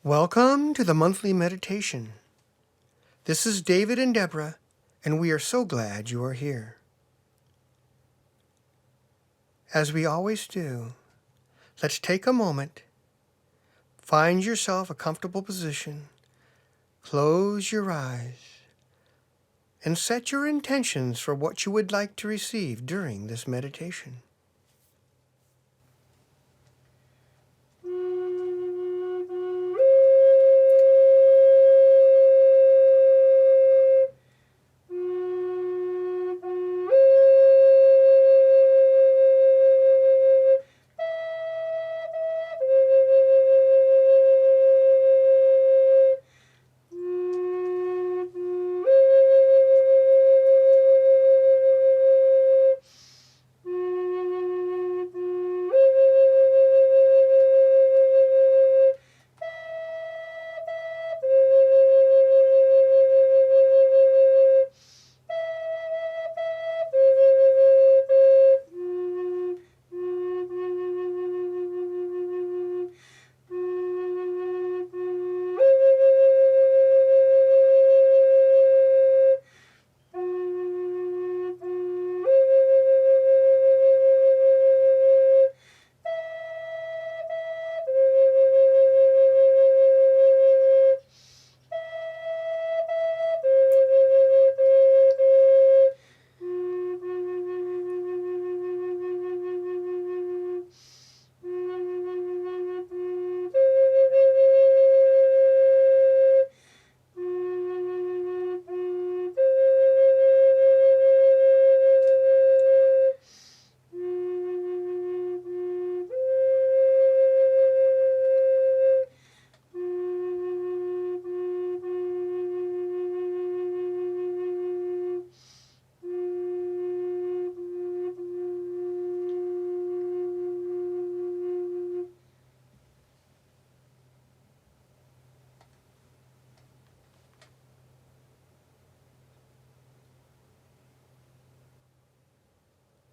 Welcome to the monthly meditation. This is David and Deborah, and we are so glad you are here. As we always do, let's take a moment, find yourself a comfortable position, close your eyes, and set your intentions for what you would like to receive during this meditation.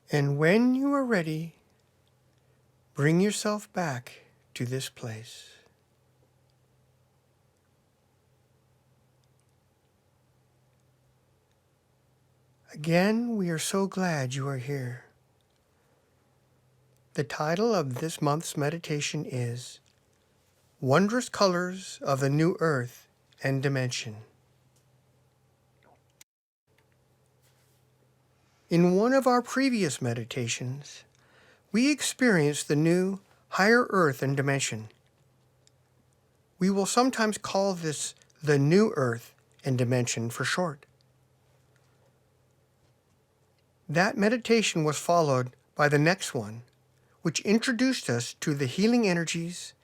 And when you are ready, bring yourself back to this place. Again, we are so glad you are here. The title of this month's meditation is Wondrous Colors of the New Earth and Dimension. In one of our previous meditations, we experienced the new, higher earth and dimension. We will sometimes call this the new earth and dimension for short. That meditation was followed by the next one, which introduced us to the healing energies,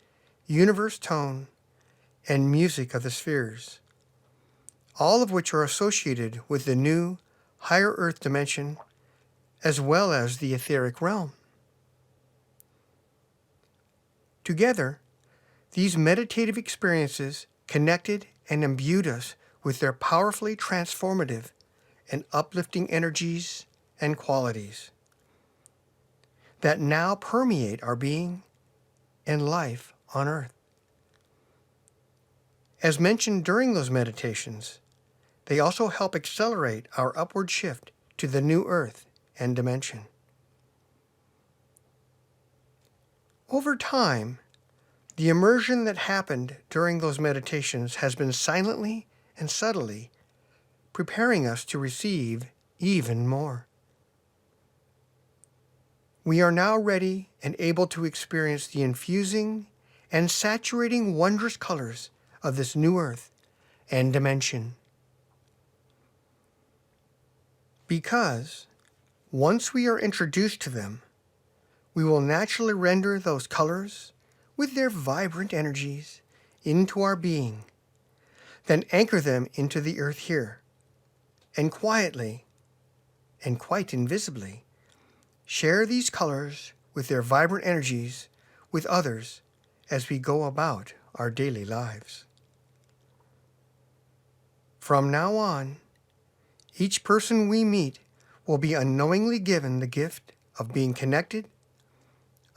universe tone, and music of the spheres, all of which are associated with the new, higher earth dimension, as well as the etheric realm. Together, these meditative experiences connected and imbued us with their powerfully transformative and uplifting energies and qualities that now permeate our being and life on earth. As mentioned during those meditations, they also help accelerate our upward shift to the new earth and dimension. Over time, the immersion that happened during those meditations has been silently and subtly preparing us to receive even more. We are now ready and able to experience the infusing and saturating wondrous colors of this new earth and dimension. Because once we are introduced to them, we will naturally render those colors with their vibrant energies into our being, then anchor them into the earth here, and quietly, and quite invisibly, share these colors with their vibrant energies with others as we go about our daily lives. From now on, each person we meet will be unknowingly given the gift of being connected,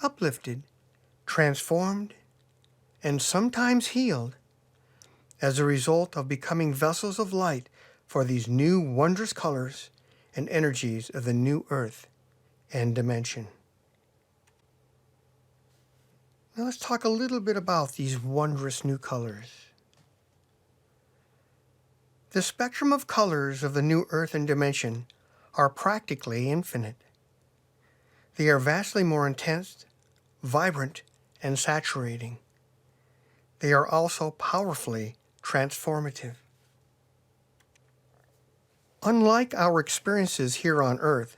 uplifted, transformed, and sometimes healed as a result of becoming vessels of light for these new wondrous colors and energies of the new earth and dimension. Now let's talk a little bit about these wondrous new colors. The spectrum of colors of the new earth and dimension are practically infinite. They are vastly more intense, vibrant, and saturating. They are also powerfully transformative. Unlike our experiences here on Earth,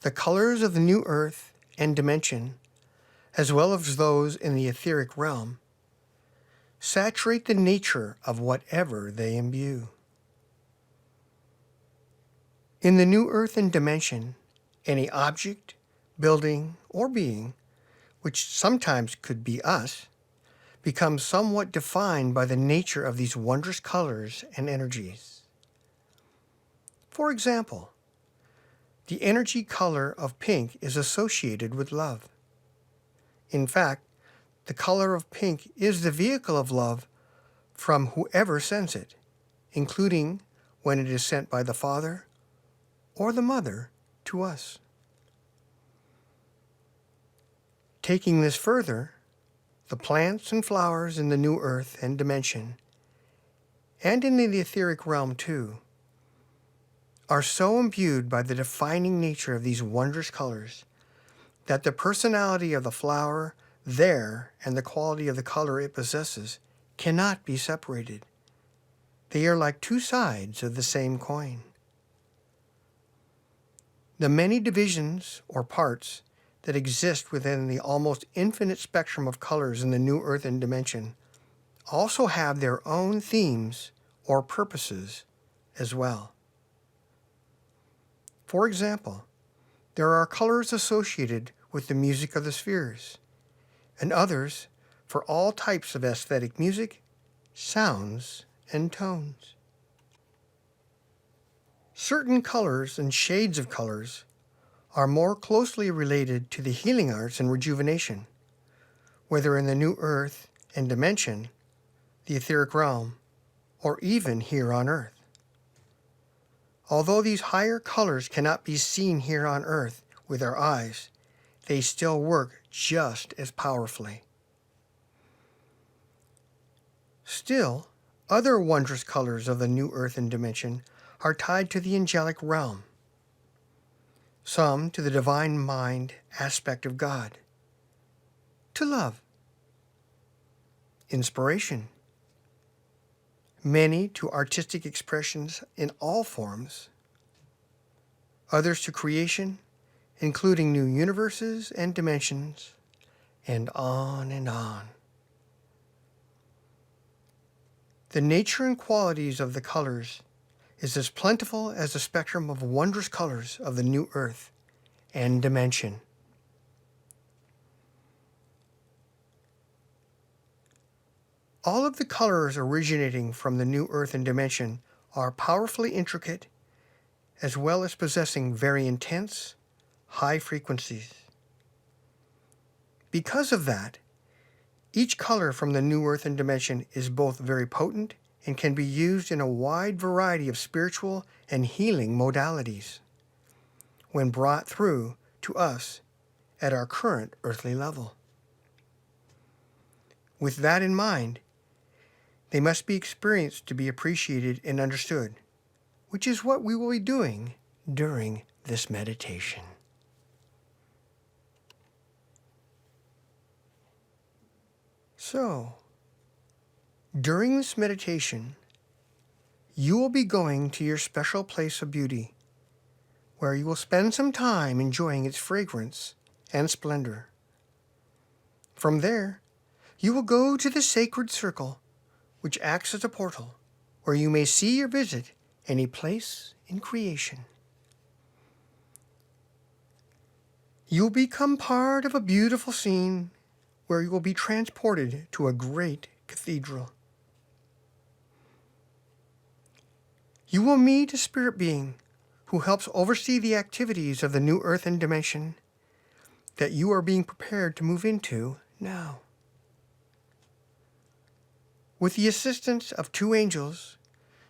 the colors of the new earth and dimension, as well as those in the etheric realm, saturate the nature of whatever they imbue. In the new earth and dimension, any object, building, or being, which sometimes could be us, becomes somewhat defined by the nature of these wondrous colors and energies. For example, the energy color of pink is associated with love. In fact, the color of pink is the vehicle of love from whoever sends it, including when it is sent by the Father or the Mother to us. Taking this further, the plants and flowers in the new earth and dimension, and in the etheric realm too, are so imbued by the defining nature of these wondrous colors that the personality of the flower there and the quality of the color it possesses cannot be separated. They are like two sides of the same coin. The many divisions or parts that exist within the almost infinite spectrum of colors in the new earth and dimension also have their own themes or purposes as well. For example, there are colors associated with the music of the spheres, and others for all types of aesthetic music, sounds, and tones. Certain colors and shades of colors are more closely related to the healing arts and rejuvenation, whether in the new earth and dimension, the etheric realm, or even here on earth. Although these higher colors cannot be seen here on earth with our eyes, they still work just as powerfully. Still, other wondrous colors of the new earth and dimension are tied to the angelic realm, some to the divine mind aspect of God, to love, inspiration, many to artistic expressions in all forms, others to creation, including new universes and dimensions, and on and on. The nature and qualities of the colors is as plentiful as the spectrum of wondrous colors of the new earth and dimension. All of the colors originating from the new earth and dimension are powerfully intricate, as well as possessing very intense, high frequencies. Because of that, each color from the new earth and dimension is both very potent and can be used in a wide variety of spiritual and healing modalities when brought through to us at our current earthly level. With that in mind, they must be experienced to be appreciated and understood, which is what we will be doing during this meditation. So, during this meditation, you will be going to your special place of beauty, where you will spend some time enjoying its fragrance and splendor. From there, you will go to the sacred circle, which acts as a portal, where you may see or visit any place in creation. You will become part of a beautiful scene where you will be transported to a great cathedral. You will meet a spirit being who helps oversee the activities of the new earth and dimension that you are being prepared to move into now. With the assistance of 2 angels,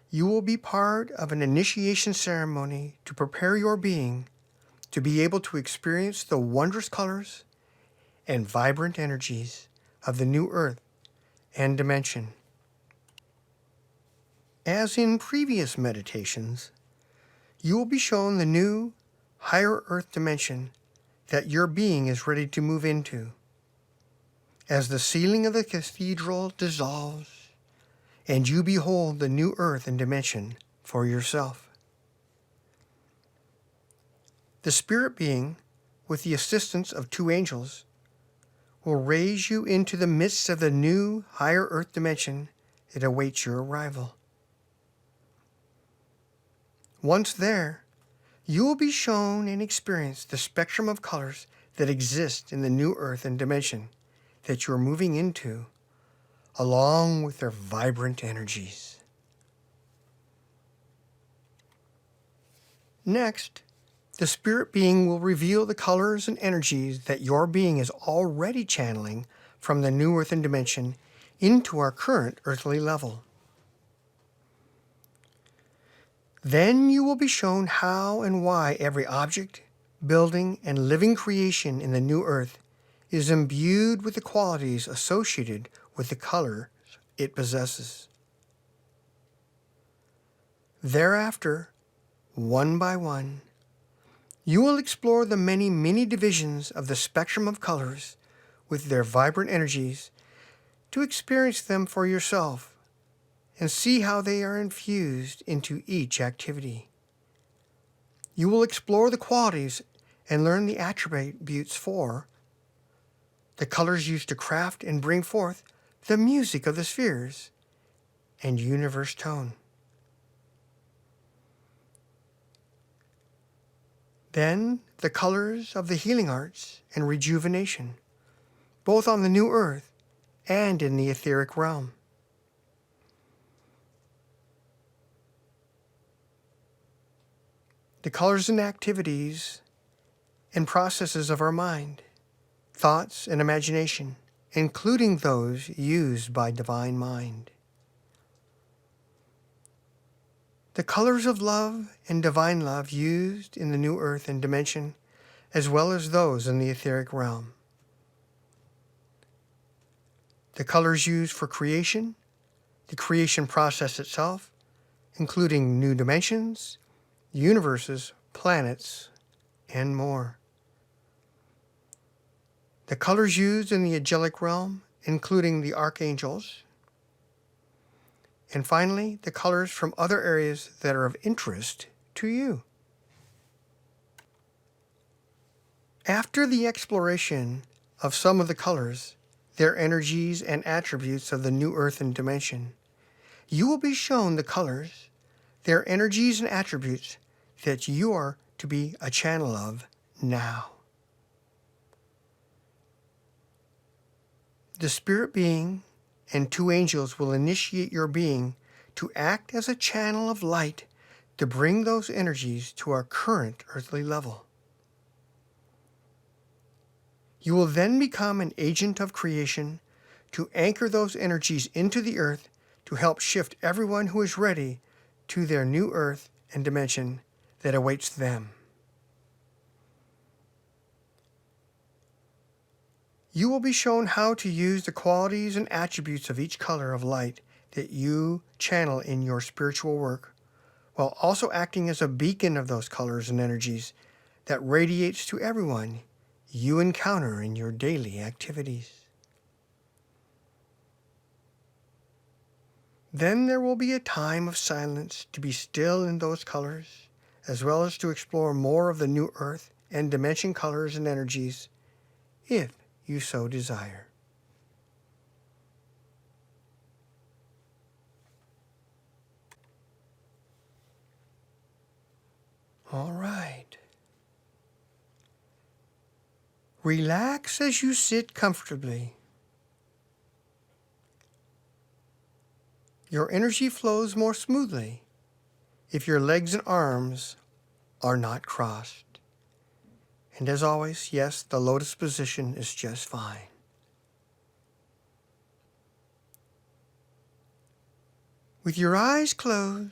you will be part of an initiation ceremony to prepare your being to be able to experience the wondrous colors and vibrant energies of the new earth and dimension. As in previous meditations, you will be shown the new, higher earth dimension that your being is ready to move into. As the ceiling of the cathedral dissolves, and you behold the new earth and dimension for yourself. The spirit being, with the assistance of 2 angels, will raise you into the midst of the new, higher earth dimension that awaits your arrival. Once there, you will be shown and experience the spectrum of colors that exist in the new earth and dimension that you are moving into, along with their vibrant energies. Next, the spirit being will reveal the colors and energies that your being is already channeling from the new earth and dimension into our current earthly level. Then you will be shown how and why every object, building, and living creation in the new earth is imbued with the qualities associated with the colors it possesses. Thereafter, one by one, you will explore the many, many divisions of the spectrum of colors with their vibrant energies to experience them for yourself and see how they are infused into each activity. You will explore the qualities and learn the attributes for the colors used to craft and bring forth the music of the spheres and universe tone. Then the colors of the healing arts and rejuvenation, both on the new earth and in the etheric realm. The colors and activities and processes of our mind, thoughts and imagination, including those used by divine mind. The colors of love and divine love used in the new earth and dimension, as well as those in the etheric realm. The colors used for creation, the creation process itself, including new dimensions, universes, planets, and more. The colors used in the angelic realm, including the archangels. And finally, the colors from other areas that are of interest to you. After the exploration of some of the colors, their energies and attributes of the new earth and dimension, you will be shown the colors, their energies and attributes that you are to be a channel of now. The spirit being and 2 angels will initiate your being to act as a channel of light to bring those energies to our current earthly level. You will then become an agent of creation to anchor those energies into the earth to help shift everyone who is ready to their new earth and dimension that awaits them. You will be shown how to use the qualities and attributes of each color of light that you channel in your spiritual work, while also acting as a beacon of those colors and energies that radiates to everyone you encounter in your daily activities. Then there will be a time of silence to be still in those colors, as well as to explore more of the new earth and dimension colors and energies, if you so desire. All right. Relax as you sit comfortably. Your energy flows more smoothly if your legs and arms are not crossed. And as always, yes, the lotus position is just fine. With your eyes closed,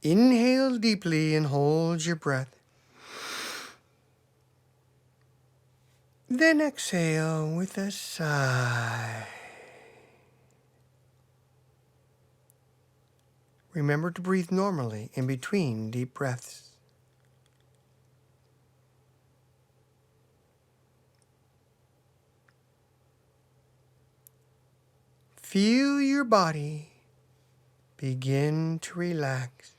inhale deeply and hold your breath. Then exhale with a sigh. Remember to breathe normally in between deep breaths. Feel your body begin to relax.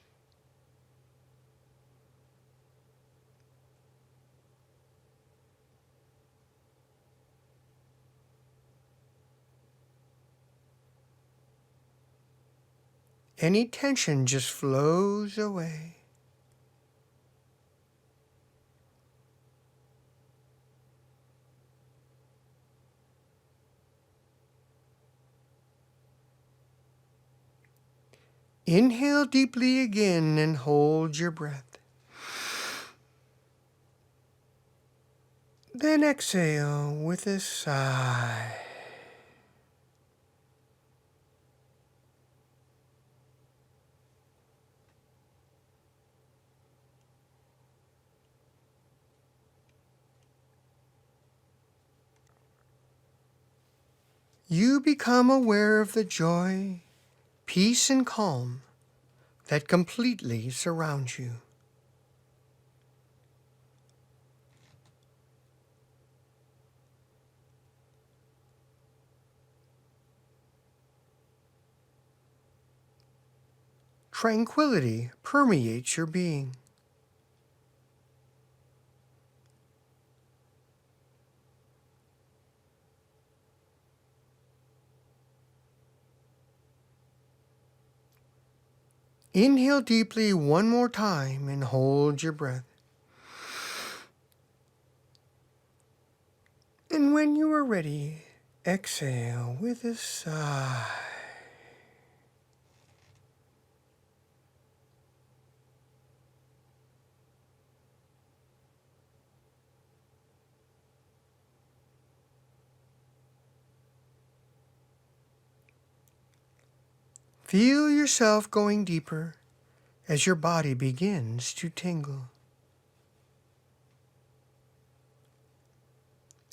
Any tension just flows away. Inhale deeply again and hold your breath. Then exhale with a sigh. You become aware of the joy, peace, and calm that completely surrounds you. Tranquility permeates your being. Inhale deeply one more time and hold your breath. And when you are ready, exhale with a sigh. Feel yourself going deeper as your body begins to tingle.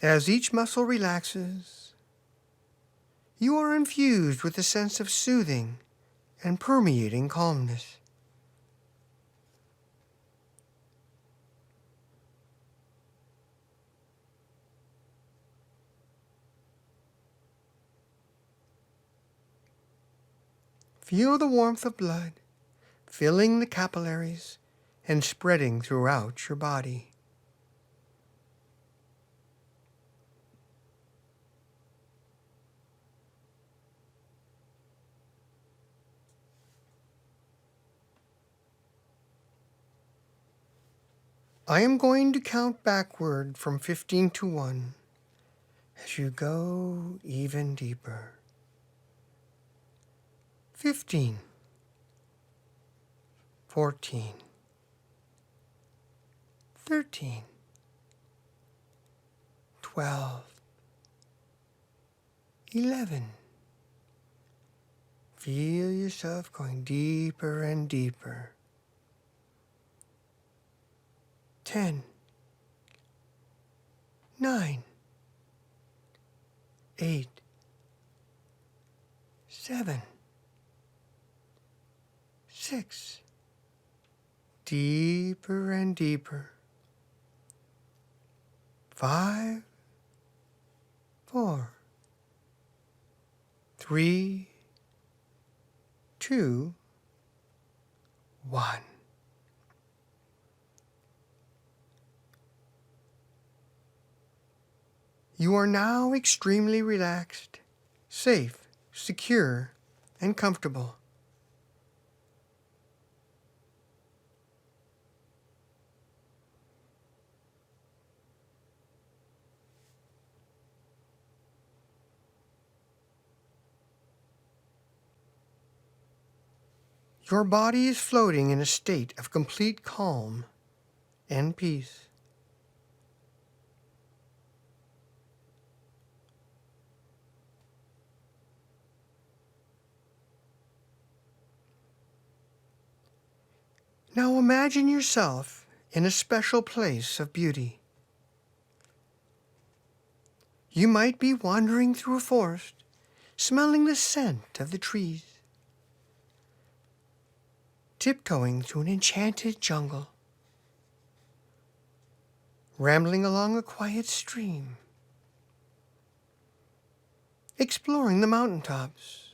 As each muscle relaxes, you are infused with a sense of soothing and permeating calmness. Feel the warmth of blood filling the capillaries and spreading throughout your body. I am going to count backward from 15 to 1 as you go even deeper. 15, 14, 13, 12, 11. Feel yourself going deeper and deeper. 10, 9, 8, 7, 6. Deeper and deeper. 5, 4, 3, 2, 1. You are now extremely relaxed, safe, secure, and comfortable. Your body is floating in a state of complete calm and peace. Now imagine yourself in a special place of beauty. You might be wandering through a forest, smelling the scent of the trees, tiptoeing through an enchanted jungle, rambling along a quiet stream, exploring the mountaintops,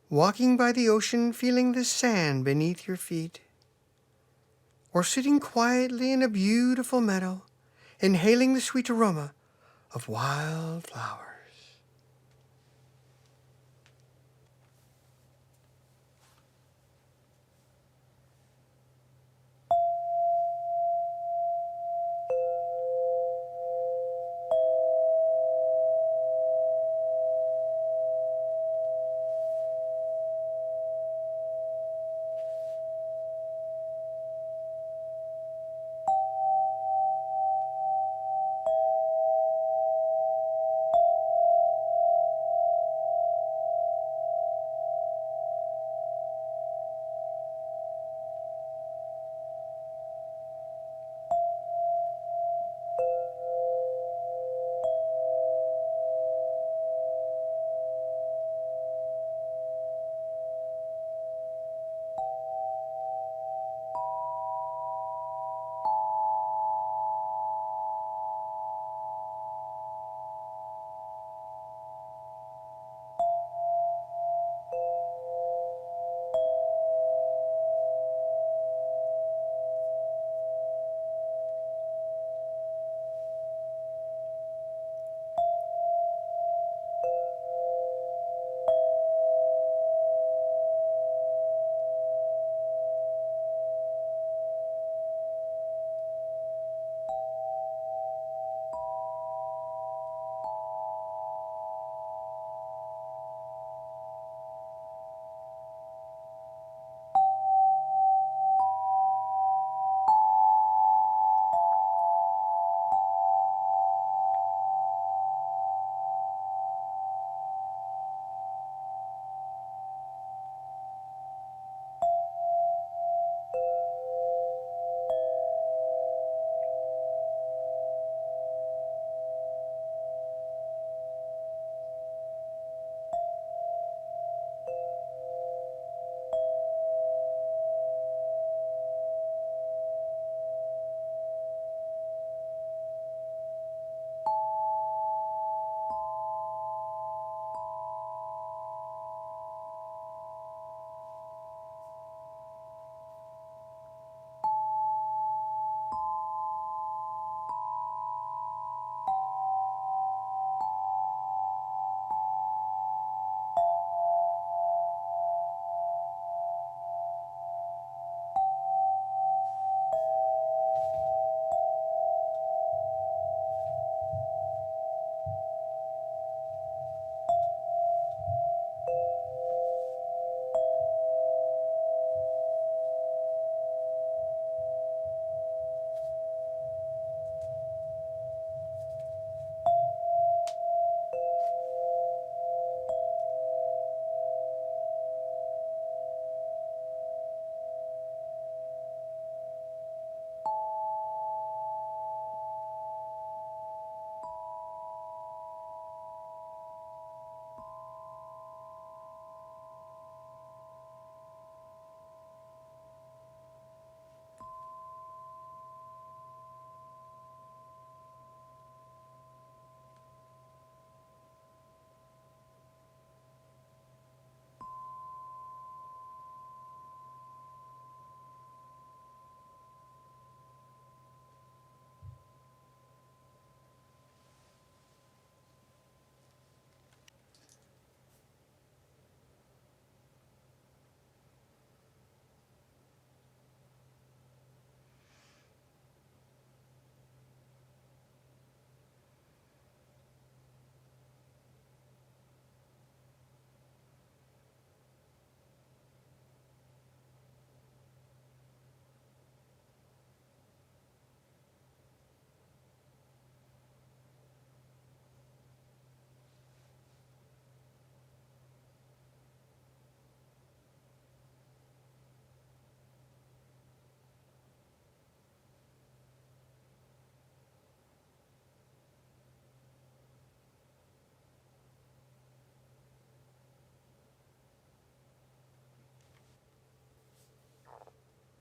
walking by the ocean feeling the sand beneath your feet, or sitting quietly in a beautiful meadow, inhaling the sweet aroma of wild flowers.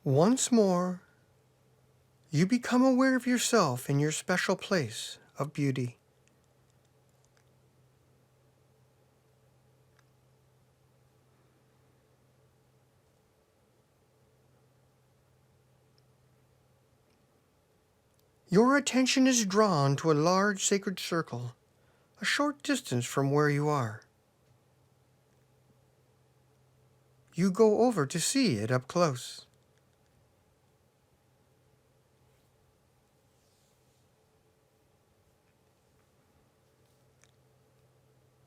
Once more, you become aware of yourself in your special place of beauty. Your attention is drawn to a large sacred circle, a short distance from where you are. You go over to see it up close.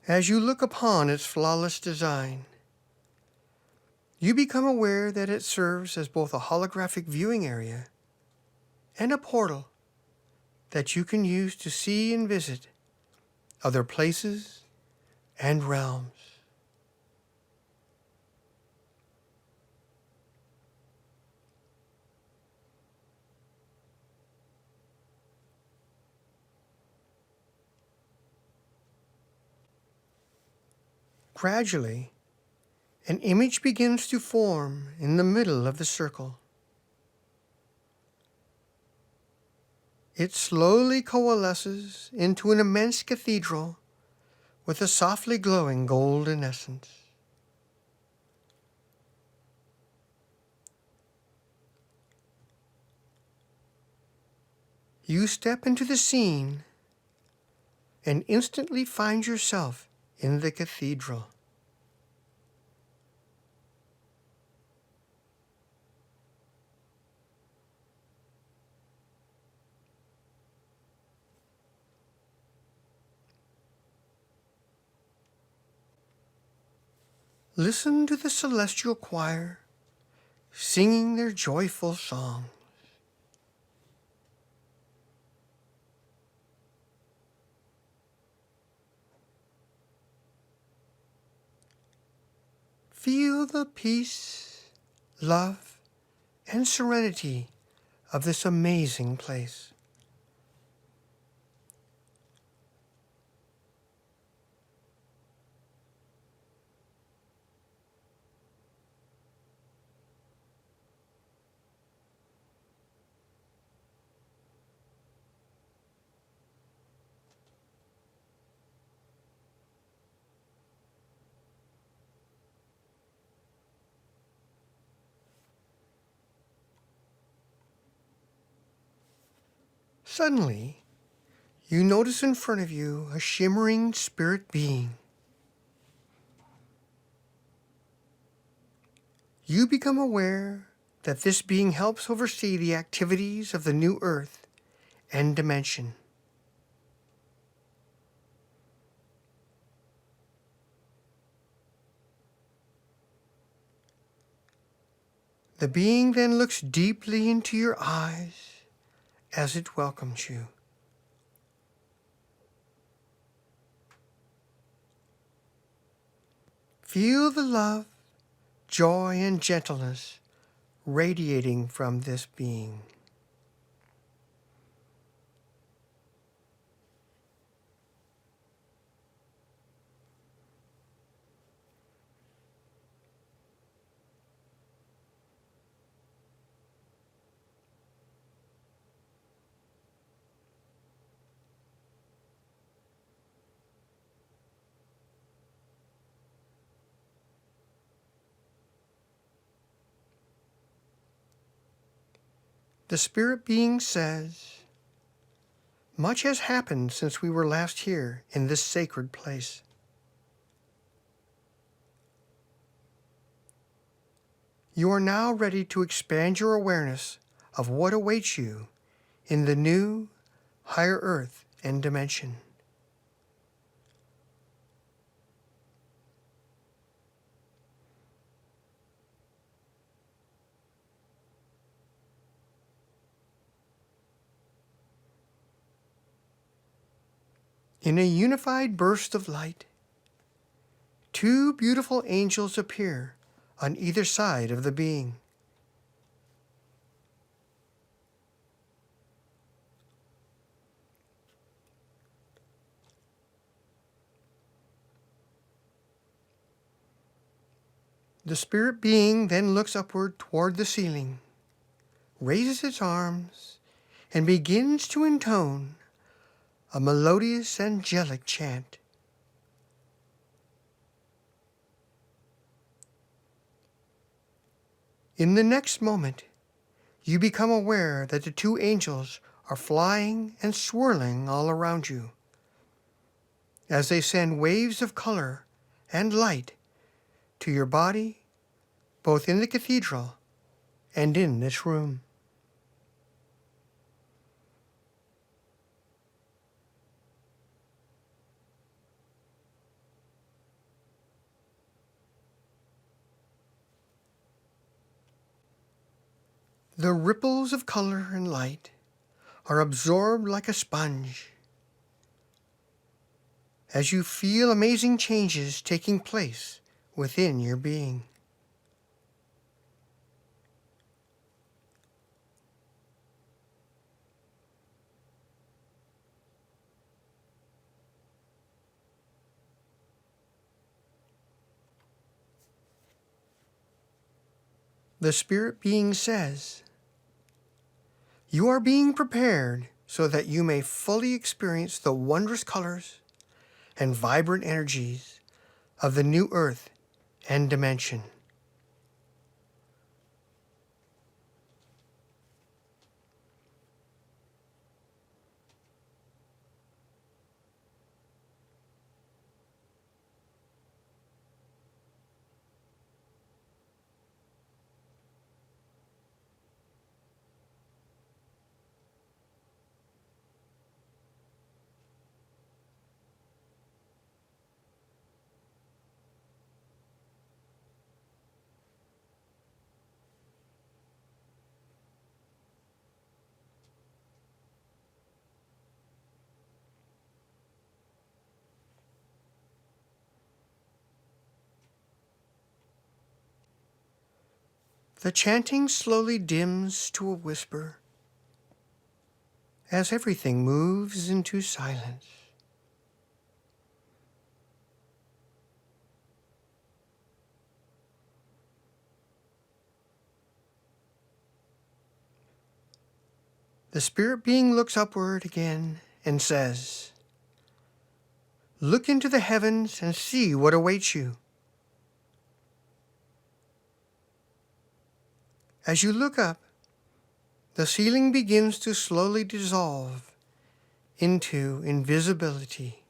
As you look upon its flawless design, you become aware that it serves as both a holographic viewing area and a portal that you can use to see and visit other places and realms. Gradually, an image begins to form in the middle of the circle. It slowly coalesces into an immense cathedral with a softly glowing golden essence. You step into the scene and instantly find yourself in the cathedral. Listen to the celestial choir singing their joyful song. Feel the peace, love, and serenity of this amazing place. Suddenly, you notice in front of you a shimmering spirit being. You become aware that this being helps oversee the activities of the new earth and dimension. The being then looks deeply into your eyes as it welcomes you. Feel the love, joy, and gentleness radiating from this being. The spirit being says, "Much has happened since we were last here in this sacred place. You are now ready to expand your awareness of what awaits you in the new, higher earth and dimension." In a unified burst of light, two beautiful angels appear on either side of the being. The spirit being then looks upward toward the ceiling raises its arms and begins to intone a melodious angelic chant. In the next moment, you become aware that the two angels are flying and swirling all around you as they send waves of color and light to your body, both in the cathedral and in this room. The ripples of color and light are absorbed like a sponge as you feel amazing changes taking place within your being. The Spirit Being says, "You are being prepared so that you may fully experience the wondrous colors and vibrant energies of the new earth and dimension." The chanting slowly dims to a whisper as everything moves into silence. The Spirit Being looks upward again and says, "Look into the heavens and see what awaits you." As you look up, the ceiling begins to slowly dissolve into invisibility.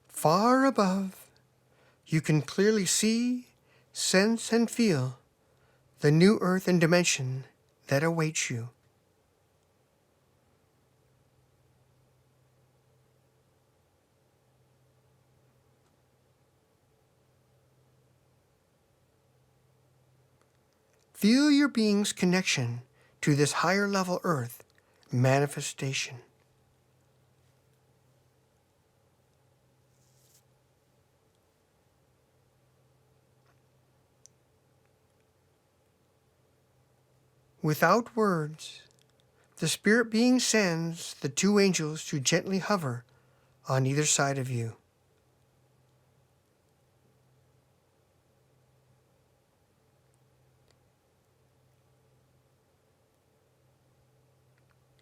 Far above, you can clearly see, sense, and feel the new earth and dimension that awaits you. Feel your being's connection to this higher level earth manifestation. Without words, the Spirit Being sends the two angels to gently hover on either side of you.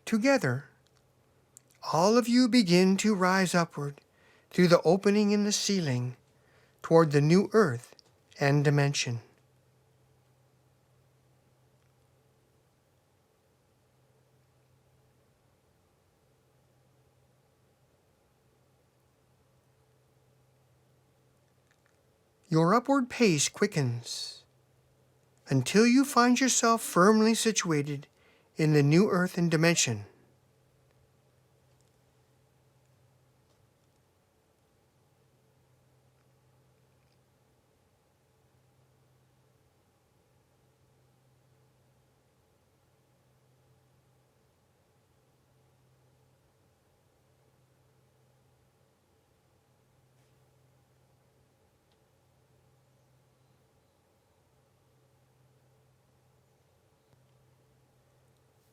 Together, all of you begin to rise upward through the opening in the ceiling toward the new earth and dimension. Your upward pace quickens until you find yourself firmly situated in the new earth and dimension.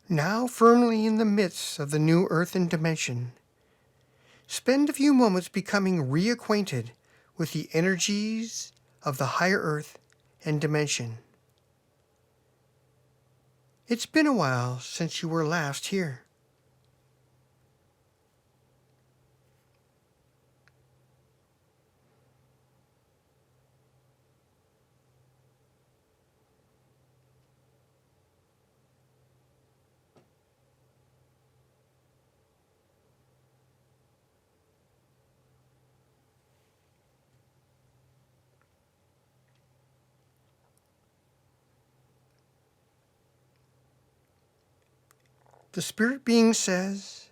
Now firmly in the midst of the new earth and dimension, spend a few moments becoming reacquainted with the energies of the higher earth and dimension. It's been a while since you were last here. The spirit being says,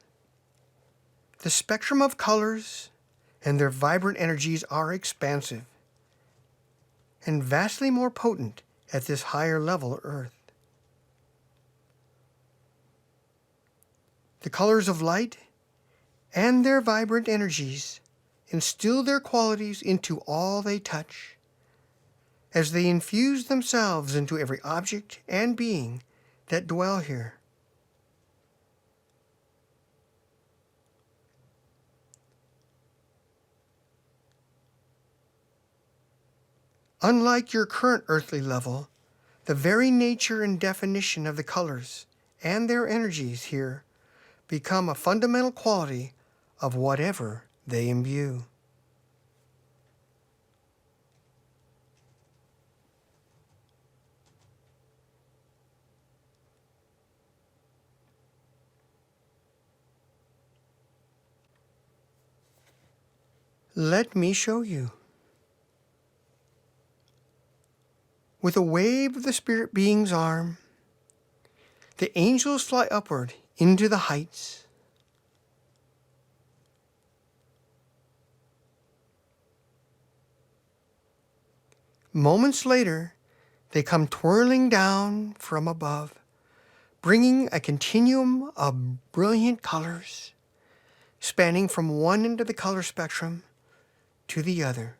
the spectrum of colors and their vibrant energies are expansive and vastly more potent at this higher level earth. The colors of light and their vibrant energies instill their qualities into all they touch, as they infuse themselves into every object and being that dwell here. Unlike your current earthly level, the very nature and definition of the colors and their energies here become a fundamental quality of whatever they imbue. Let me show you. With a wave of the spirit being's arm, the angels fly upward into the heights. Moments later, they come twirling down from above, bringing a continuum of brilliant colors, spanning from one end of the color spectrum to the other.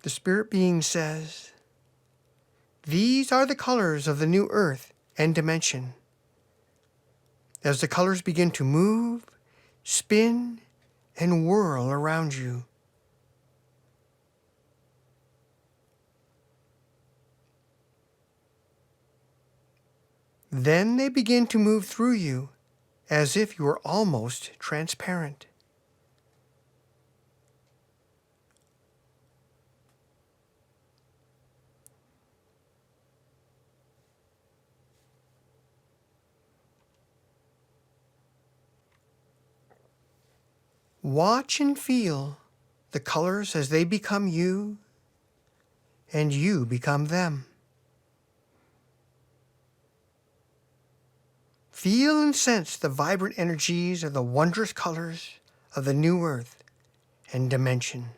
The spirit being says, these are the colors of the new earth and dimension. As the colors begin to move, spin, and whirl around you, then they begin to move through you as if you were almost transparent. Watch and feel the colors as they become you and you become them. Feel and sense the vibrant energies of the wondrous colors of the new earth and dimension.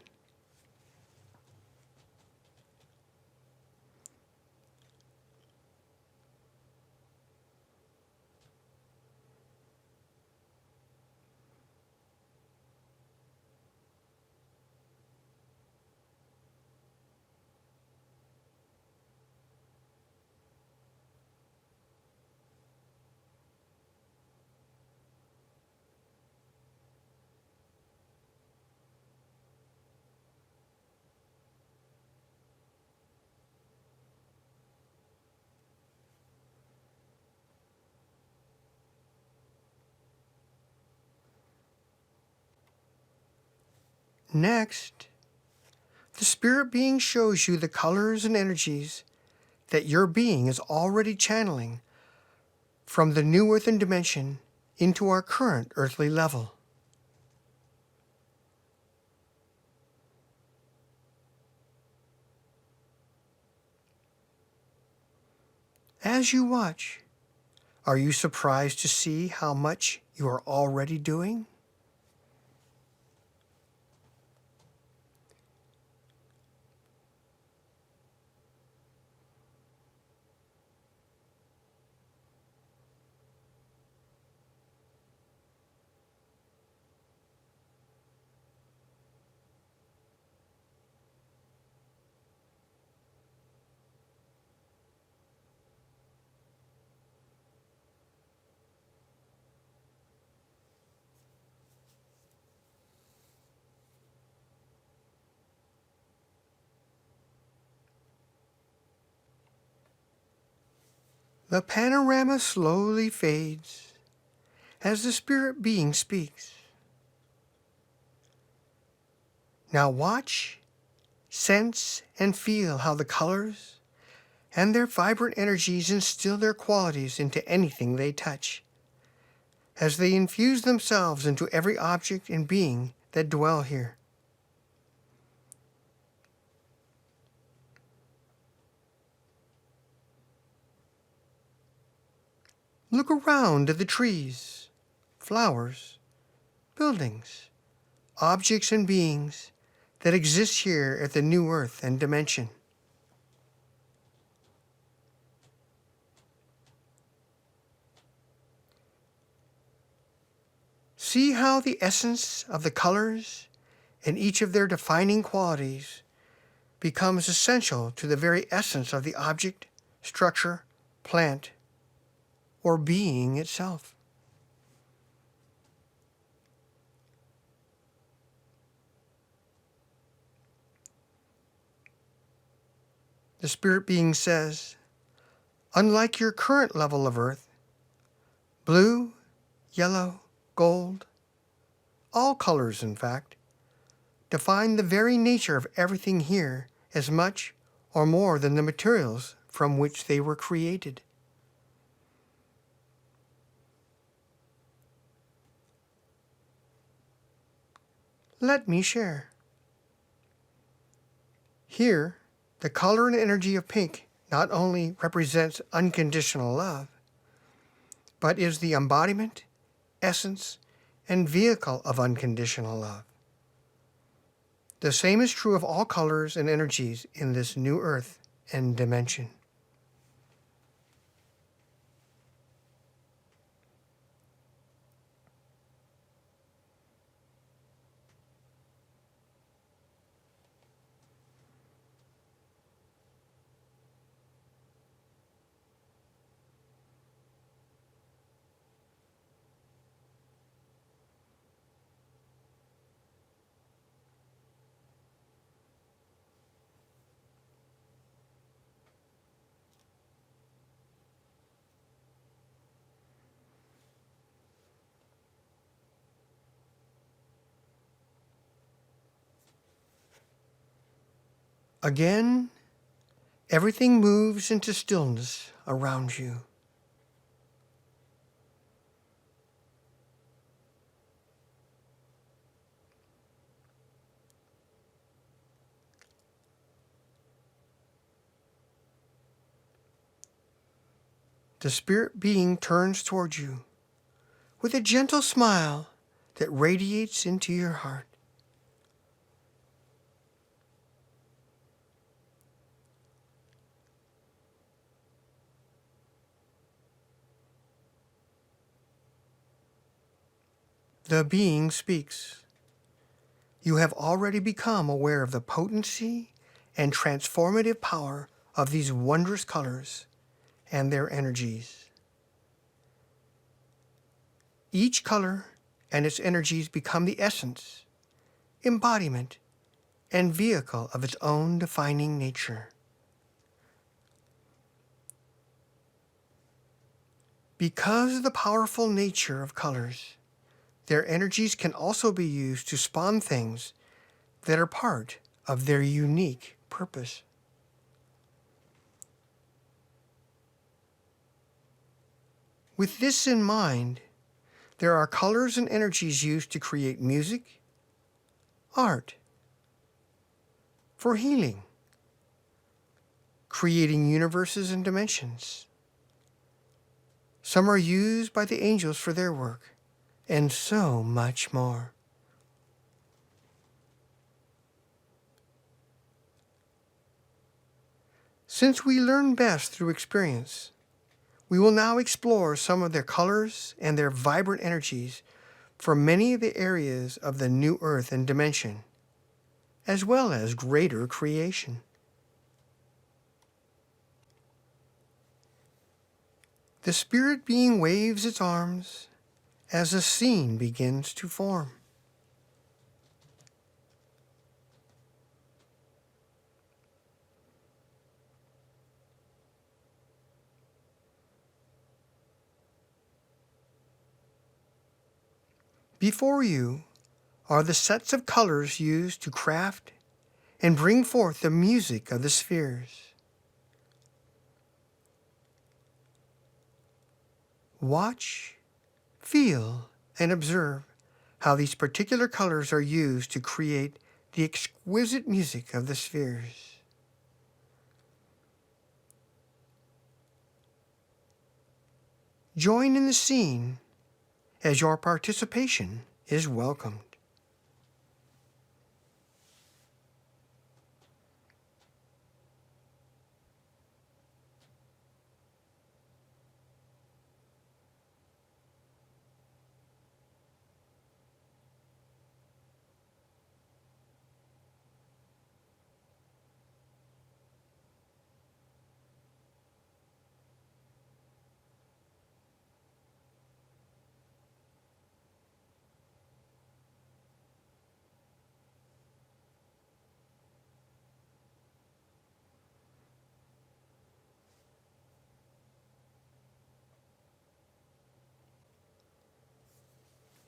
Next, the spirit being shows you the colors and energies that your being is already channeling from the new earth and dimension into our current earthly level. As you watch, are you surprised to see how much you are already doing? The panorama slowly fades as the spirit being speaks. Now watch, sense, and feel how the colors and their vibrant energies instill their qualities into anything they touch, as they infuse themselves into every object and being that dwell here. Look around at the trees, flowers, buildings, objects, and beings that exist here at the new earth and dimension. See how the essence of the colors and each of their defining qualities becomes essential to the very essence of the object, structure, plant, or being itself. The spirit being says, unlike your current level of earth, blue, yellow, gold, all colors in fact, define the very nature of everything here as much or more than the materials from which they were created. Let me share. Here, the color and energy of pink not only represents unconditional love, but is the embodiment, essence, and vehicle of unconditional love. The same is true of all colors and energies in this new earth and dimension. Again, everything moves into stillness around you. The spirit being turns towards you with a gentle smile that radiates into your heart. The being speaks. You have already become aware of the potency and transformative power of these wondrous colors and their energies. Each color and its energies become the essence, embodiment, and vehicle of its own defining nature. Because of the powerful nature of colors, their energies can also be used to spawn things that are part of their unique purpose. With this in mind, there are colors and energies used to create music, art, for healing, creating universes and dimensions. Some are used by the angels for their work, and so much more. Since we learn best through experience, we will now explore some of their colors and their vibrant energies for many of the areas of the new earth and dimension, as well as greater creation. The spirit being waves its arms as a scene begins to form. Before you are the sets of colors used to craft and bring forth the music of the spheres. Watch, feel, and observe how these particular colors are used to create the exquisite music of the spheres. Join in the scene as your participation is welcomed.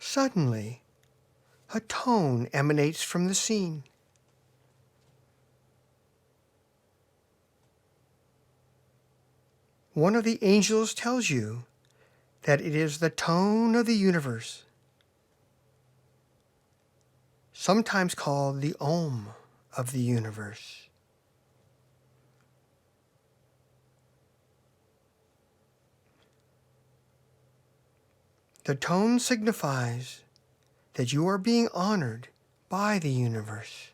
Suddenly, a tone emanates from the scene. One of the angels tells you that it is the tone of the universe, sometimes called the Om of the universe. The tone signifies that you are being honored by the universe.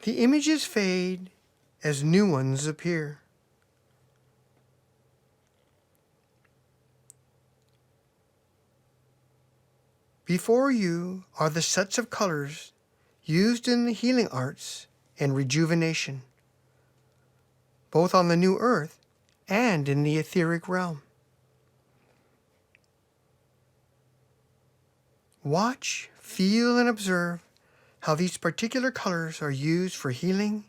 The images fade as new ones appear. Before you are the sets of colors used in the healing arts and rejuvenation, both on the new earth and in the etheric realm. Watch, feel, and observe how these particular colors are used for healing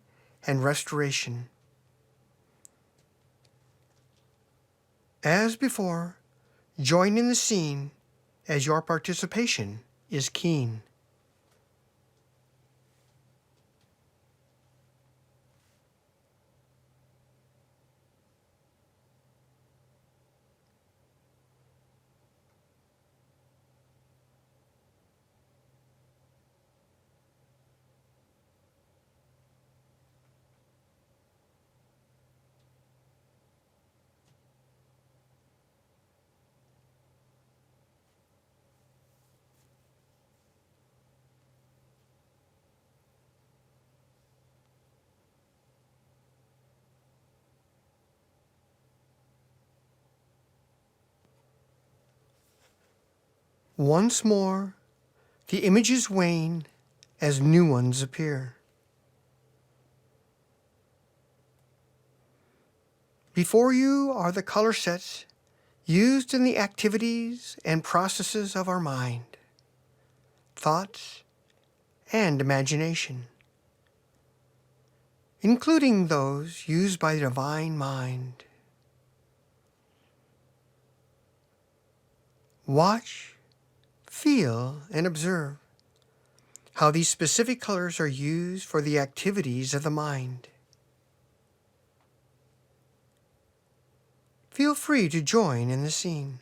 and restoration. As before, join in the scene as your participation is keen. Once more, the images wane as new ones appear. Before you are the color sets used in the activities and processes of our mind, thoughts, and imagination, including those used by the divine mind. Watch, feel, and observe how these specific colors are used for the activities of the mind. Feel free to join in the scene.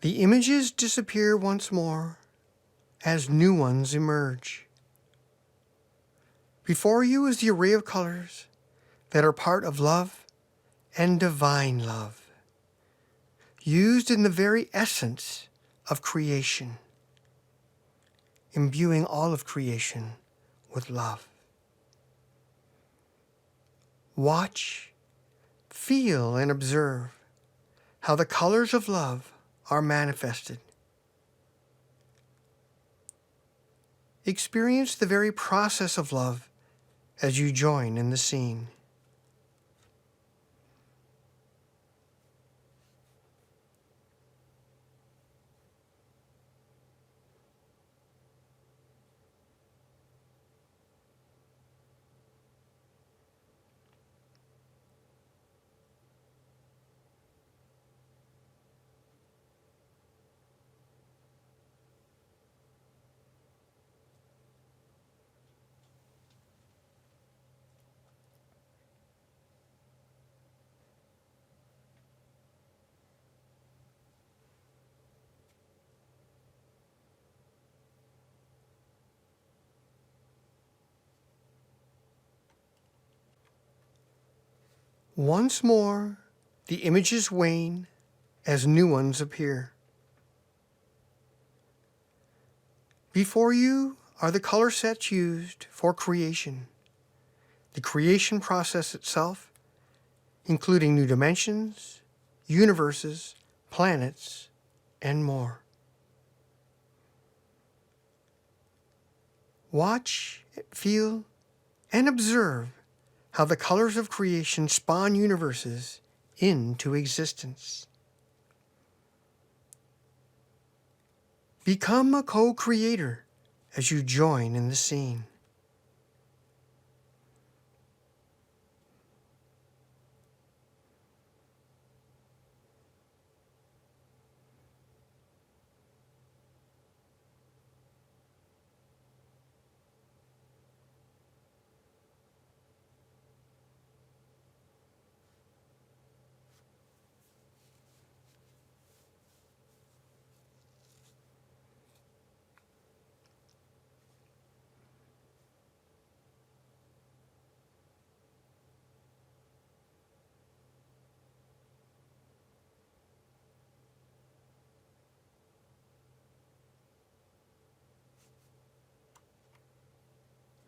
The images disappear once more as new ones emerge. Before you is the array of colors that are part of love and divine love, used in the very essence of creation, imbuing all of creation with love. Watch, feel, and observe how the colors of love are manifested. Experience the very process of love as you join in the scene. Once more, the images wane as new ones appear. Before you are the color sets used for creation, the creation process itself, including new dimensions, universes, planets, and more. Watch, feel, and observe how the colors of creation spawn universes into existence. Become a co-creator as you join in the scene.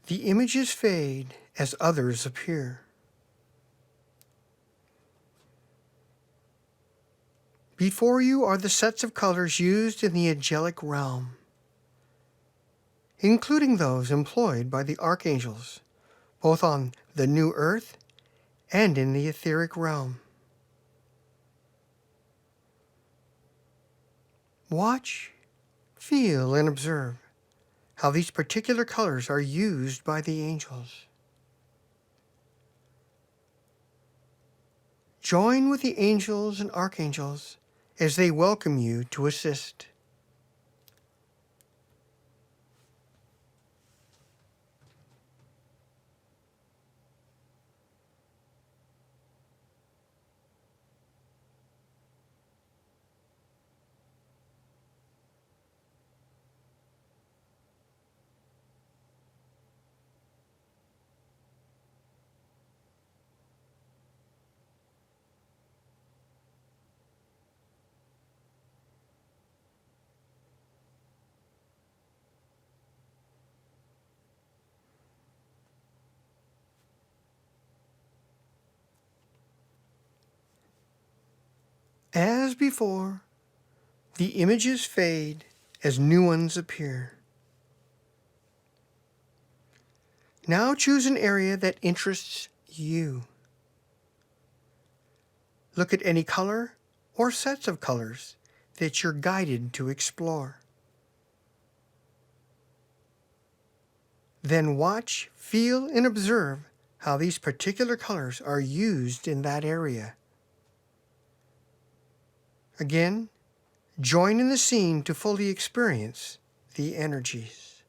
The images fade as others appear. Before you are the sets of colors used in the angelic realm, including those employed by the archangels, both on the new earth and in the etheric realm. Watch, feel, and observe how these particular colors are used by the angels. Join with the angels and archangels as they welcome you to assist. As before, the images fade as new ones appear. Now choose an area that interests you. Look at any color or sets of colors that you're guided to explore. Then watch, feel, and observe how these particular colors are used in that area. Again, join in the scene to fully experience the energies.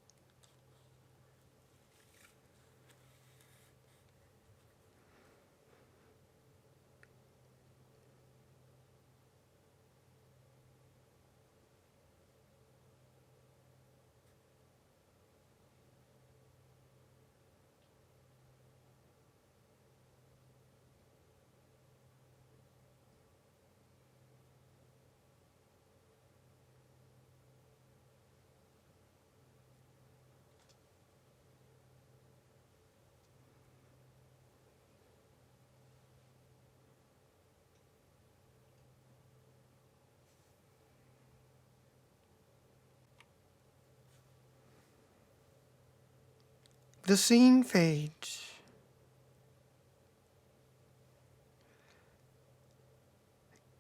The scene fades.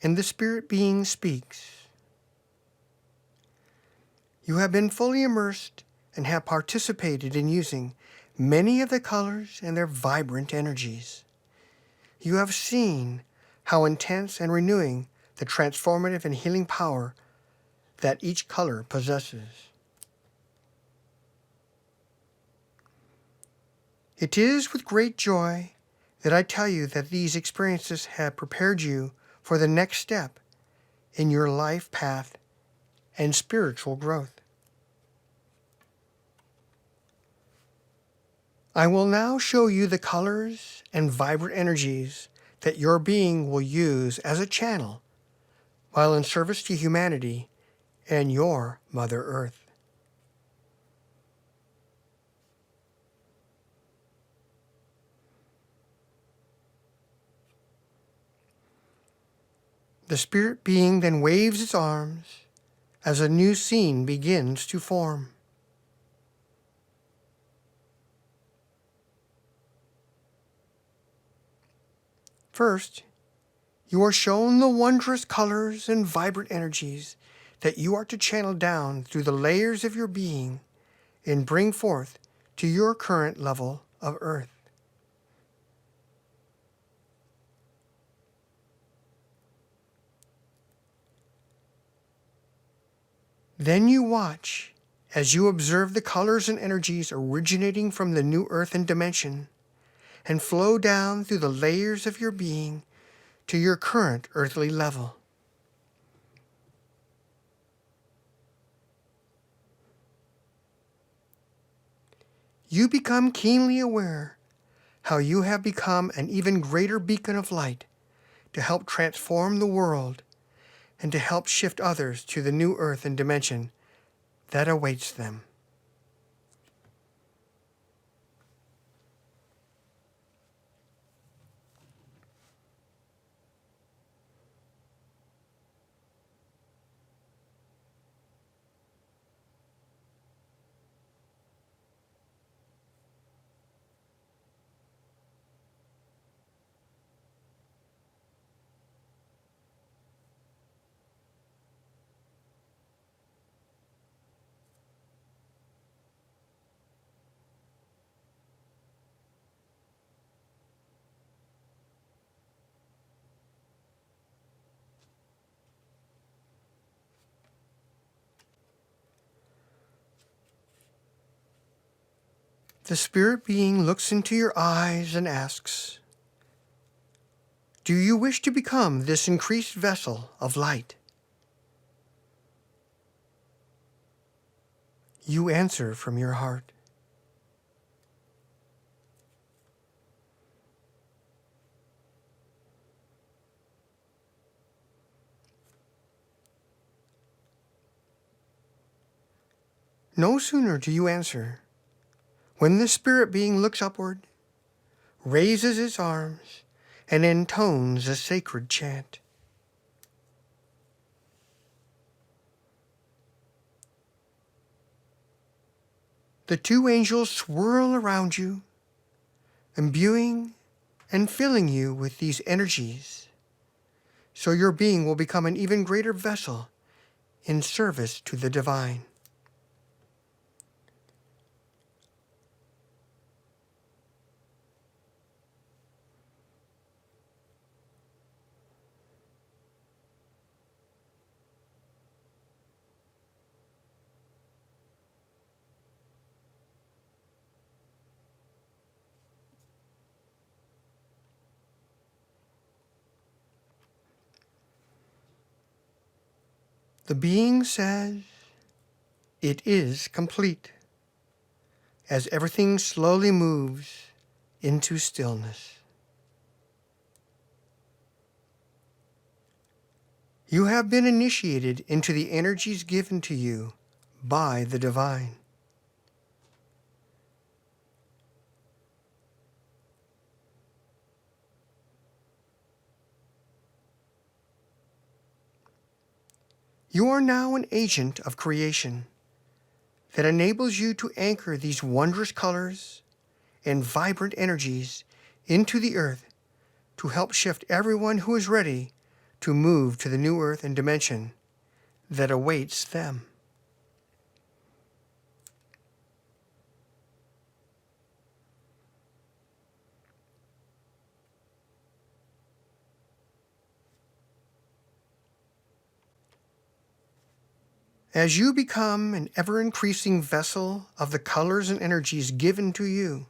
And the spirit being speaks. You have been fully immersed and have participated in using many of the colors and their vibrant energies. You have seen how intense and renewing the transformative and healing power that each color possesses. It is with great joy that I tell you that these experiences have prepared you for the next step in your life path and spiritual growth. I will now show you the colors and vibrant energies that your being will use as a channel while in service to humanity and your Mother Earth. The spirit being then waves its arms as a new scene begins to form. First, you are shown the wondrous colors and vibrant energies that you are to channel down through the layers of your being and bring forth to your current level of Earth. Then you watch as you observe the colors and energies originating from the new Earth and dimension and flow down through the layers of your being to your current earthly level. You become keenly aware how you have become an even greater beacon of light to help transform the world and to help shift others to the new earth and dimension that awaits them. The spirit being looks into your eyes and asks, "Do you wish to become this increased vessel of light?" You answer from your heart. No sooner do you answer when the spirit being looks upward, raises its arms, and intones a sacred chant. The two angels swirl around you, imbuing and filling you with these energies, so your being will become an even greater vessel in service to the divine. The being says, "It is complete," as everything slowly moves into stillness. You have been initiated into the energies given to you by the divine. You are now an agent of creation that enables you to anchor these wondrous colors and vibrant energies into the earth to help shift everyone who is ready to move to the new earth and dimension that awaits them. As you become an ever-increasing vessel of the colors and energies given to you,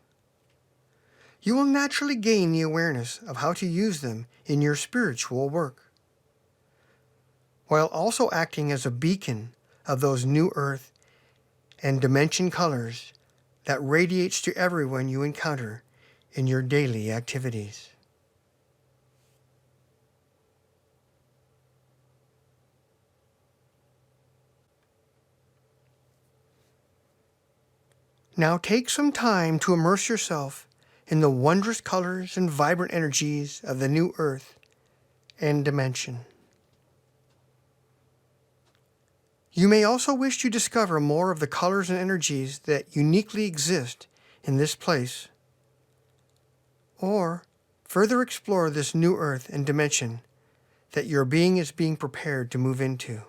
you will naturally gain the awareness of how to use them in your spiritual work, while also acting as a beacon of those new earth and dimension colors that radiates to everyone you encounter in your daily activities. Now take some time to immerse yourself in the wondrous colors and vibrant energies of the new earth and dimension. You may also wish to discover more of the colors and energies that uniquely exist in this place, or further explore this new earth and dimension that your being is being prepared to move into.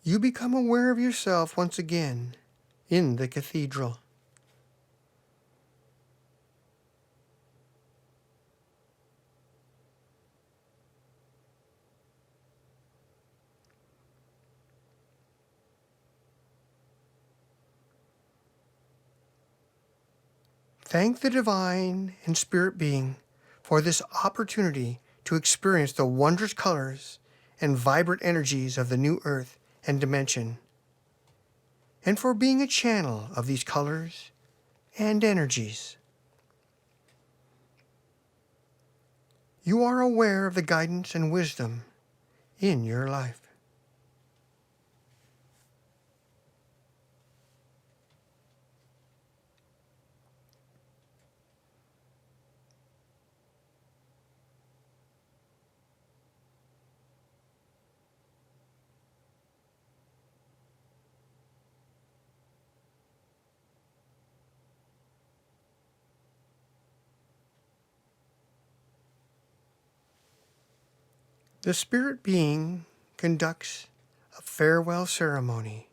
you become aware of yourself once again in the cathedral. Thank the divine and spirit being for this opportunity to experience the wondrous colors and vibrant energies of the new earth and dimension, and for being a channel of these colors and energies. You are aware of the guidance and wisdom in your life. The spirit being conducts a farewell ceremony.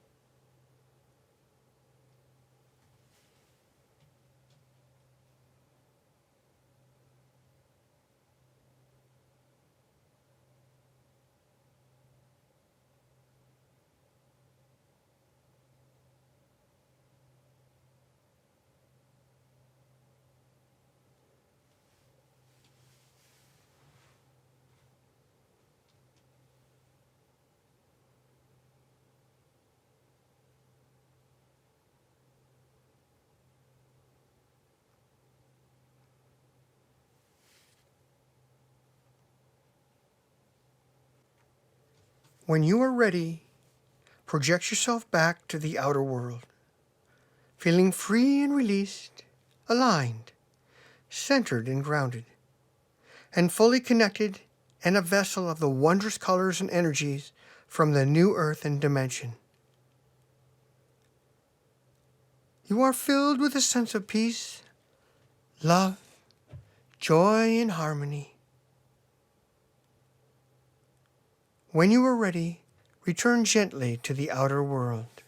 When you are ready, project yourself back to the outer world, feeling free and released, aligned, centered and grounded, and fully connected and a vessel of the wondrous colors and energies from the new earth and dimension. You are filled with a sense of peace, love, joy, and harmony. When you are ready, return gently to the outer world.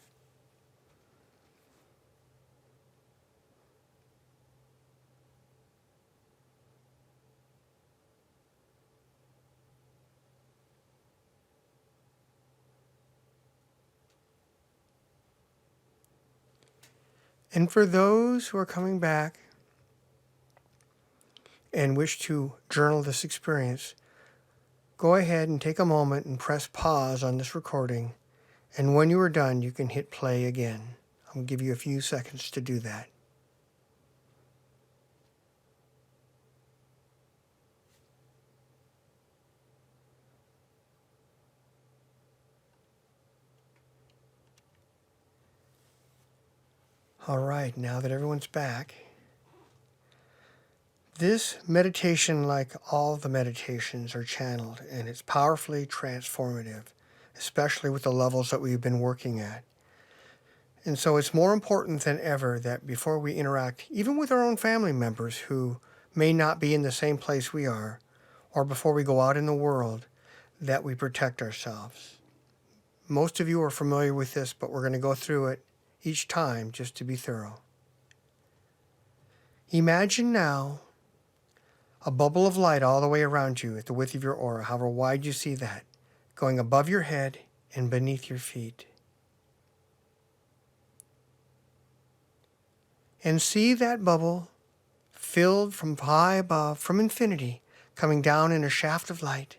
And for those who are coming back and wish to journal this experience, go ahead and take a moment and press pause on this recording. And when you are done, you can hit play again. I'll give you a few seconds to do that. All right, now that everyone's back, this meditation, like all the meditations, are channeled, and it's powerfully transformative, especially with the levels that we've been working at. And so it's more important than ever that before we interact, even with our own family members who may not be in the same place we are, or before we go out in the world, that we protect ourselves. Most of you are familiar with this, but we're going to go through it each time just to be thorough. Imagine now a bubble of light all the way around you at the width of your aura, however wide you see that, going above your head and beneath your feet. And see that bubble filled from high above, from infinity, coming down in a shaft of light,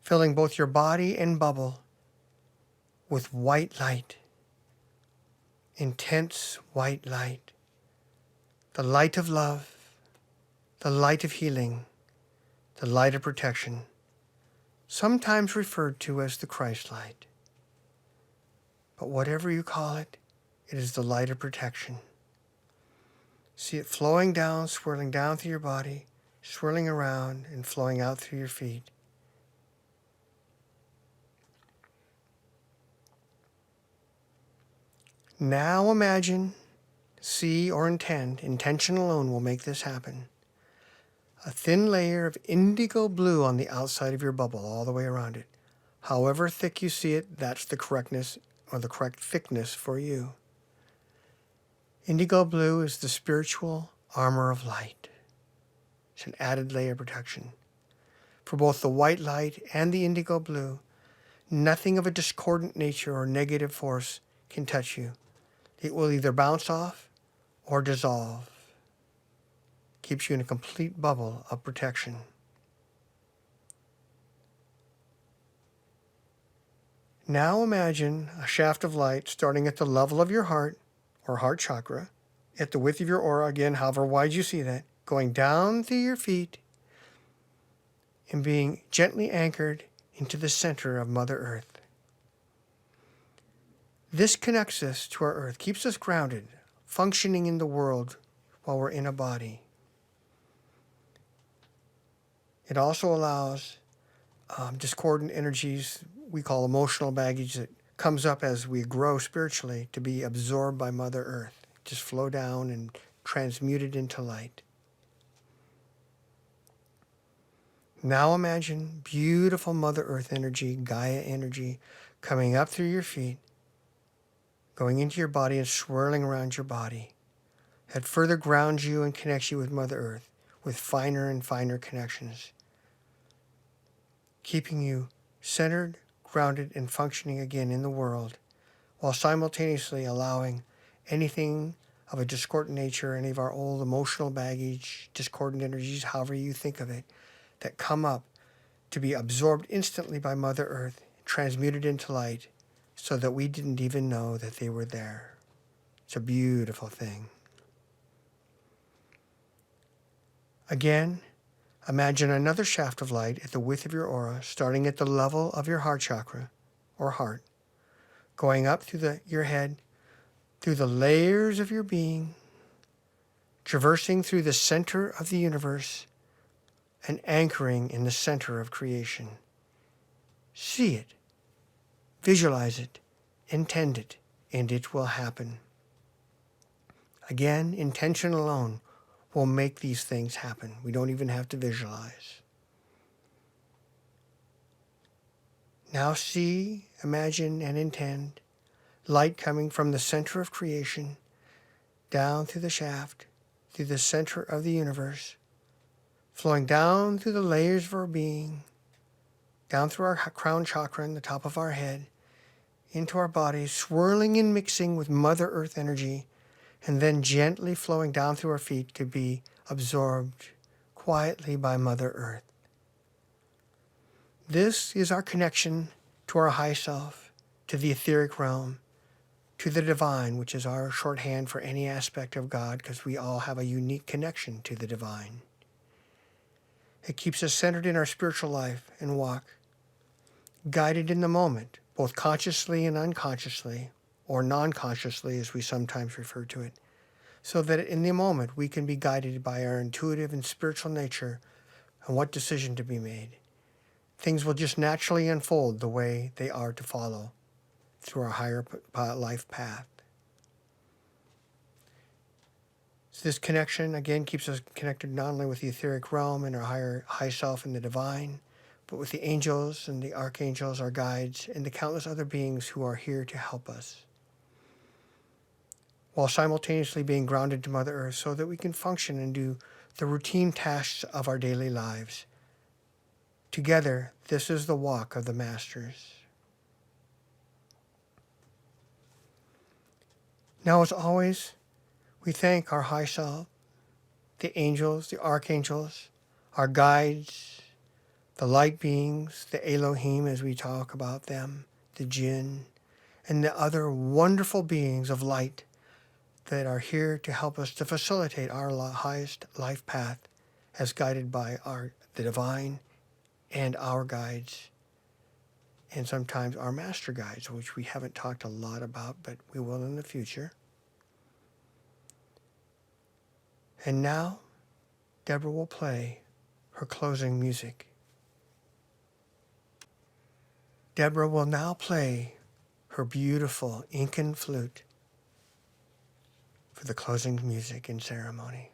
filling both your body and bubble with white light, intense white light, the light of love, the light of healing, the light of protection, sometimes referred to as the Christ light. But whatever you call it, it is the light of protection. See it flowing down, swirling down through your body, swirling around and flowing out through your feet. Now imagine, see, or intend, intention alone will make this happen, a thin layer of indigo blue on the outside of your bubble all the way around it, However thick you see it, that's the correctness or the correct thickness for you. Indigo blue is the spiritual armor of light. It's an added layer of protection. For both the white light and the indigo blue, nothing of a discordant nature or negative force can touch you. It will either bounce off or dissolve. Keeps you in a complete bubble of protection. Now imagine a shaft of light starting at the level of your heart or heart chakra, at the width of your aura, again, however wide you see that, going down through your feet and being gently anchored into the center of Mother Earth. This connects us to our Earth, keeps us grounded, functioning in the world while we're in a body. It also allows discordant energies we call emotional baggage that comes up as we grow spiritually to be absorbed by Mother Earth, just flow down and transmuted into light. Now imagine beautiful Mother Earth energy, Gaia energy, coming up through your feet, going into your body and swirling around your body. That further grounds you and connects you with Mother Earth, with finer and finer connections, keeping you centered, grounded, and functioning again in the world, while simultaneously allowing anything of a discordant nature, any of our old emotional baggage, discordant energies, however you think of it, that come up to be absorbed instantly by Mother Earth, transmuted into light, so that we didn't even know that they were there. It's a beautiful thing. Again, imagine another shaft of light at the width of your aura, starting at the level of your heart chakra, or heart, going up through your head, through the layers of your being, traversing through the center of the universe, and anchoring in the center of creation. See it, visualize it, intend it, and it will happen. Again, intention alone will make these things happen. We don't even have to visualize. Now see, imagine, and intend light coming from the center of creation, down through the shaft, through the center of the universe, flowing down through the layers of our being, down through our crown chakra in the top of our head, into our bodies, swirling and mixing with Mother Earth energy, and then gently flowing down through our feet to be absorbed quietly by Mother Earth. This is our connection to our high self, to the etheric realm, to the divine, which is our shorthand for any aspect of God, because we all have a unique connection to the divine. It keeps us centered in our spiritual life and walk, guided in the moment, both consciously and unconsciously, or non-consciously as we sometimes refer to it, so that in the moment we can be guided by our intuitive and spiritual nature on what decision to be made. Things will just naturally unfold the way they are to follow through our higher life path. So this connection, again, keeps us connected not only with the etheric realm and our high self and the divine, but with the angels and the archangels, our guides, and the countless other beings who are here to help us, while simultaneously being grounded to Mother Earth so that we can function and do the routine tasks of our daily lives. Together, this is the walk of the Masters. Now, as always, we thank our high self, the angels, the archangels, our guides, the light beings, the Elohim as we talk about them, the jinn, and the other wonderful beings of light that are here to help us to facilitate our highest life path as guided by the divine and our guides, and sometimes our master guides, which we haven't talked a lot about, but we will in the future. And now, Deborah will play her closing music. Deborah will now play her beautiful Incan flute for the closing music and ceremony.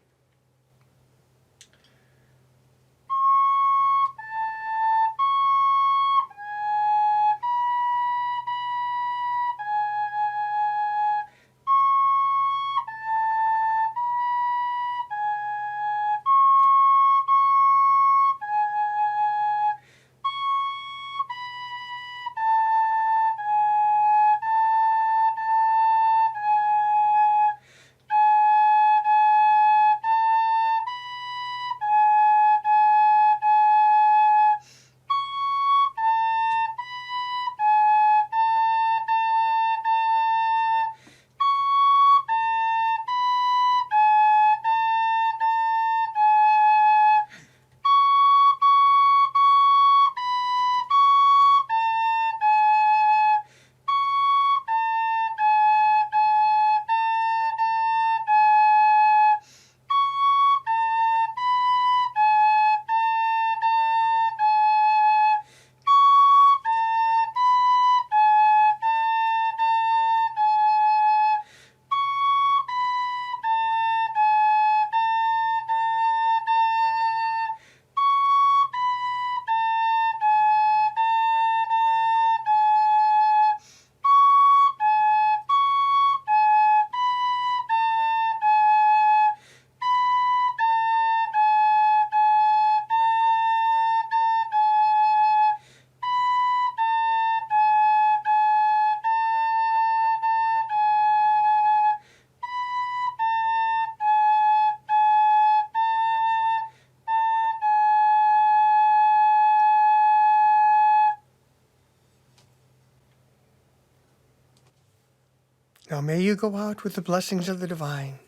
Now may you go out with the blessings of the divine.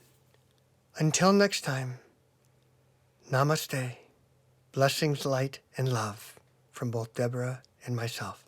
Until next time, namaste. Blessings, light, and love from both Deborah and myself.